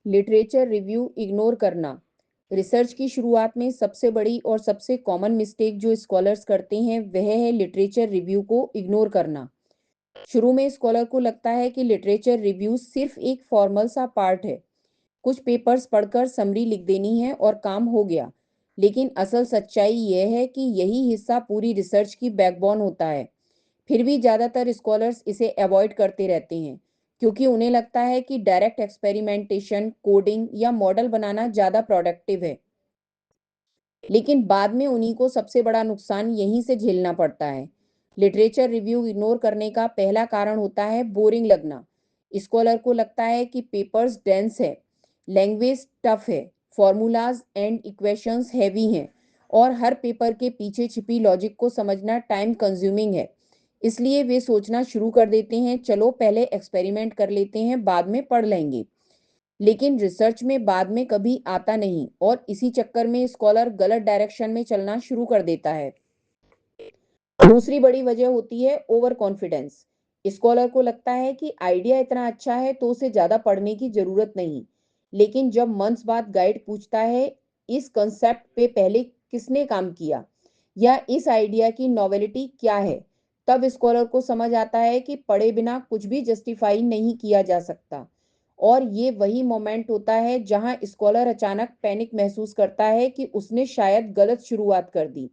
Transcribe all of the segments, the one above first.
Literature review ignore करना। Research की शुरुआत में सबसे बड़ी और सबसे कॉमन मिस्टेक जो स्कॉलर्स करते हैं वह है लिटरेचर रिव्यू को इग्नोर करना। शुरू में स्कॉलर को लगता है कि लिटरेचर रिव्यू सिर्फ एक फॉर्मल सा पार्ट है, कुछ पेपर्स पढ़कर समरी लिख देनी है और काम हो गया। लेकिन असल सच्चाई यह है कि यही हिस्सा पूरी रिसर्च की बैकबोन होता है। फिर भी ज़्यादातर स्कॉलर्स इसे अवॉइड करते रहते हैं क्योंकि उन्हें लगता है कि डायरेक्ट एक्सपेरिमेंटेशन, कोडिंग या मॉडल बनाना ज़्यादा प्रोडक्टिव है। लेकिन बाद में उन्हीं को सबसे बड़ा नुकसान यहीं से झेलना पड़ता है। लिटरेचर रिव्यू इग्नोर करने का पहला कारण होता है बोरिंग लगना। स्कॉलर को लगता है कि पेपर्स डेंस है, लैंग्वेज टफ है, फॉर्मूलाज एंड इक्वेशंस हैवी हैं और हर पेपर के पीछे छिपी लॉजिक को समझना टाइम कंज्यूमिंग है। इसलिए वे सोचना शुरू कर देते हैं, चलो पहले एक्सपेरिमेंट कर लेते हैं, बाद में पढ़ लेंगे। लेकिन रिसर्च में बाद में कभी आता नहीं और इसी चक्कर में स्कॉलर गलत डायरेक्शन में चलना शुरू कर देता है। दूसरी बड़ी वजह होती है ओवर कॉन्फिडेंस। स्कॉलर को लगता है कि आइडिया इतना अच्छा है तो उसे ज़्यादा पढ़ने की ज़रूरत नहीं। लेकिन जब मंथ्स बाद गाइड पूछता है इस कंसेप्ट पे पहले किसने काम किया या इस आइडिया की नॉवेलिटी क्या है, तब स्कॉलर को समझ आता है कि पढ़े बिना कुछ भी जस्टिफाई नहीं किया जा सकता। और ये वही मोमेंट होता है जहां स्कॉलर अचानक पैनिक महसूस करता है कि उसने शायद गलत शुरुआत कर दी।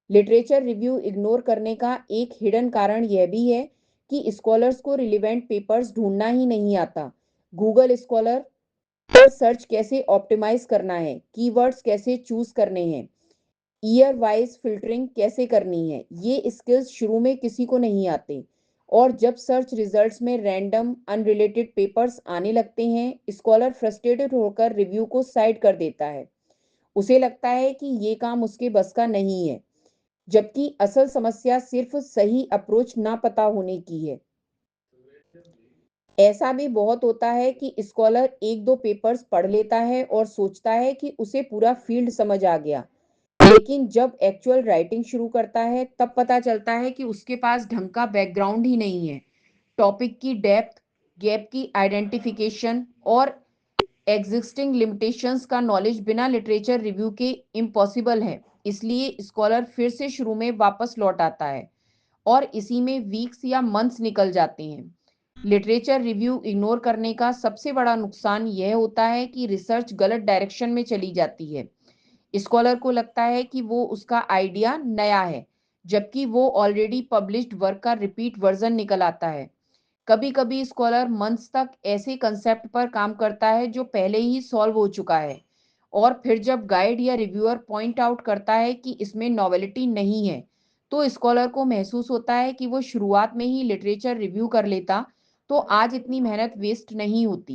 लिटरेचर रिव्यू इग्नोर करने का एक हिडन कारण यह भी है कि स्कॉलर्स को रिलेवेंट पेपर्स ढूंढना ही नहीं आता। गूगल स्कॉलर पर सर्च कैसे ऑप्टिमाइज करना है, कीवर्ड्स कैसे चूज करने हैं, ईयर वाइज फिल्टरिंग कैसे करनी है, ये स्किल्स शुरू में किसी को नहीं आते। और जब सर्च रिजल्ट्स में रैंडम अनरिलेटेड पेपर्स आने लगते हैं, स्कॉलर फ्रस्ट्रेटेड होकर रिव्यू को साइड कर देता है। उसे लगता है कि ये काम उसके बस का नहीं है, जबकि असल समस्या सिर्फ सही अप्रोच ना पता होने की है। ऐसा भी बहुत होता है कि स्कॉलर एक दो पेपर्स पढ़ लेता है और सोचता है कि उसे पूरा फील्ड समझ आ गया। लेकिन जब एक्चुअल राइटिंग शुरू करता है तब पता चलता है कि उसके पास ढंग का बैकग्राउंड ही नहीं है। टॉपिक की डेप्थ, गैप की आइडेंटिफिकेशन और एग्जिस्टिंग लिमिटेशंस का नॉलेज बिना लिटरेचर रिव्यू के इम्पॉसिबल है। इसलिए स्कॉलर फिर से शुरू में वापस लौट आता है और इसी में वीक्स या मंथ्स निकल जाते हैं। लिटरेचर रिव्यू इग्नोर करने का सबसे बड़ा नुकसान यह होता है कि रिसर्च गलत डायरेक्शन में चली जाती है। स्कॉलर को लगता है कि वो उसका आइडिया नया है, जबकि वो ऑलरेडी पब्लिश्ड वर्क का रिपीट वर्जन निकल आता है। कभी कभी स्कॉलर मंथ्स तक ऐसे कंसेप्ट पर काम करता है जो पहले ही सॉल्व हो चुका है, और फिर जब गाइड या रिव्यूअर पॉइंट आउट करता है कि इसमें नॉवेलिटी नहीं है, तो स्कॉलर को महसूस होता है कि वो शुरुआत में ही लिटरेचर रिव्यू कर लेता तो आज इतनी मेहनत वेस्ट नहीं होती।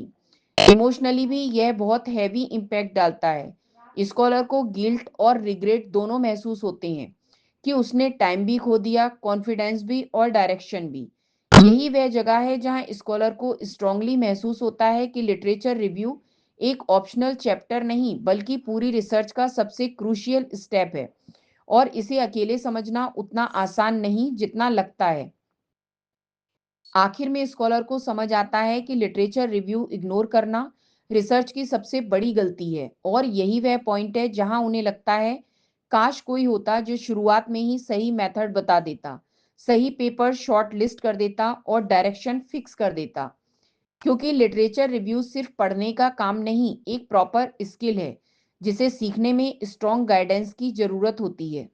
इमोशनली भी यह बहुत हैवी इम्पैक्ट डालता है। स्कॉलर को गिल्ट और रिग्रेट दोनों महसूस होते हैं कि उसने टाइम भी खो दिया, कॉन्फिडेंस भी और डायरेक्शन भी। यही वह जगह है जहां स्कॉलर को स्ट्रांगली महसूस होता है कि लिटरेचर रिव्यू एक ऑप्शनल चैप्टर नहीं बल्कि पूरी रिसर्च का सबसे क्रूशियल स्टेप है और इसे अकेले समझना उतना आसान नहीं जितना लगता है। आखिर में स्कॉलर को समझ आता है कि लिटरेचर रिव्यू इग्नोर करना रिसर्च की सबसे बड़ी गलती है और यही वह पॉइंट है जहां उन्हें लगता है काश कोई होता जो शुरुआत में ही सही मेथड बता देता, सही पेपर शॉर्ट लिस्ट कर देता और डायरेक्शन फिक्स कर देता। क्योंकि लिटरेचर रिव्यू सिर्फ पढ़ने का काम नहीं, एक प्रॉपर स्किल है जिसे सीखने में स्ट्रॉन्ग गाइडेंस की जरूरत होती है।